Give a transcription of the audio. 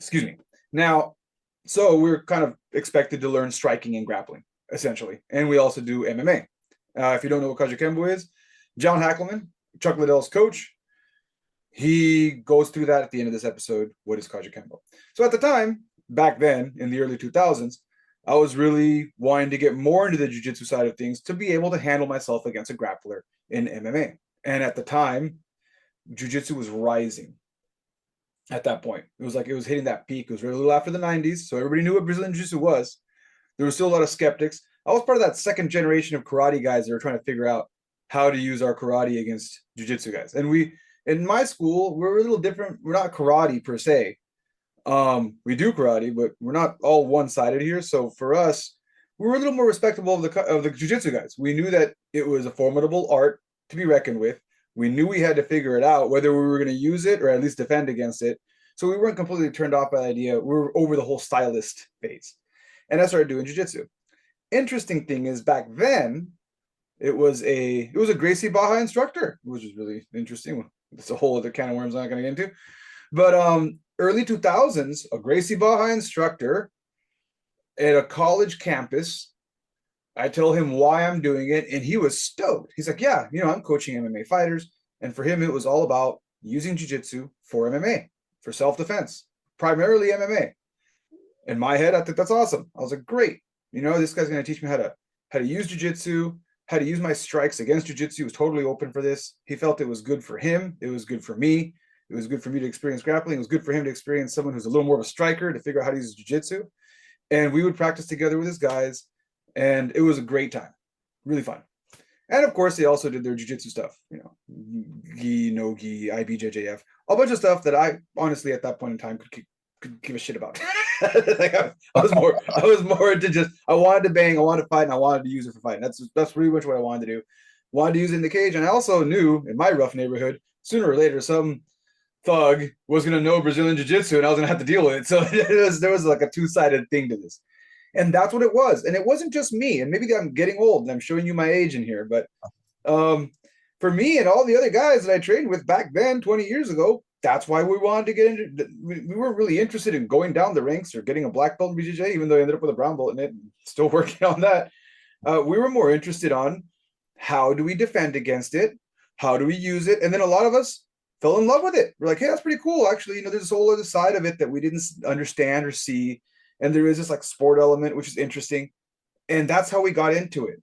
Excuse me. Now, so we're kind of expected to learn striking and grappling, essentially. And we also do MMA. If you don't know what Kajikembo is, John Hackelman, Chuck Liddell's coach, he goes through that at the end of this episode. What is Kajikembo? So at the time, back then, in the early 2000s, I was really wanting to get more into the jiu-jitsu side of things to be able to handle myself against a grappler in MMA. And at the time, jiu-jitsu was rising at that point. It was like it was hitting that peak. It was really a little after the 90s, so everybody knew what Brazilian Jiu-Jitsu was. There was still a lot of skeptics. I was part of that second generation of karate guys that were trying to figure out how to use our karate against jiu-jitsu guys. And we, in my school, we're a little different. We're not karate per se. We do karate, but we're not all one-sided here. So for us, we were a little more respectable of the jiu-jitsu guys. We knew that it was a formidable art to be reckoned with. We knew we had to figure it out, whether we were going to use it or at least defend against it. So we weren't completely turned off by the idea. We were over the whole stylist phase. And I started doing jiu-jitsu. Interesting thing is back then, it was a Gracie Baja instructor, which was really interesting. It's a whole other can of worms I'm not going to get into. But early 2000s, a Gracie Baja instructor at a college campus. I tell him why I'm doing it, and he was stoked. He's like, yeah, I'm coaching MMA fighters. And for him, it was all about using jiu-jitsu for MMA, for self-defense, primarily MMA. In my head, I think that's awesome. I was like, great. This guy's going to teach me how to use jiu-jitsu, how to use my strikes against jiu-jitsu. He was totally open for this. He felt it was good for him. It was good for me. It was good for me to experience grappling. It was good for him to experience someone who's a little more of a striker to figure out how to use jiu-jitsu. And we would practice together with his guys. And it was a great time, really fun. And of course, they also did their jiu-jitsu stuff, gi, no gi, IBJJF, a bunch of stuff that I honestly at that point in time could give a shit about. Like I was more into just, I wanted to bang, I wanted to fight, and I wanted to use it for fighting. That's pretty much what I wanted to do. Wanted to use it in the cage, and I also knew in my rough neighborhood, sooner or later, some thug was going to know Brazilian Jiu-Jitsu, and I was going to have to deal with it. So there was like a two-sided thing to this. And that's what it was. And it wasn't just me. And maybe I'm getting old and I'm showing you my age in here. But for me and all the other guys that I trained with back then, 20 years ago, that's why we wanted to get into we weren't really interested in going down the ranks or getting a black belt in BJJ, even though I ended up with a brown belt in it and still working on that. We were more interested on how do we defend against it? How do we use it? And then a lot of us fell in love with it. We're like, hey, that's pretty cool. Actually, there's this whole other side of it that we didn't understand or see. And there is this like sport element, which is interesting. And that's how we got into it.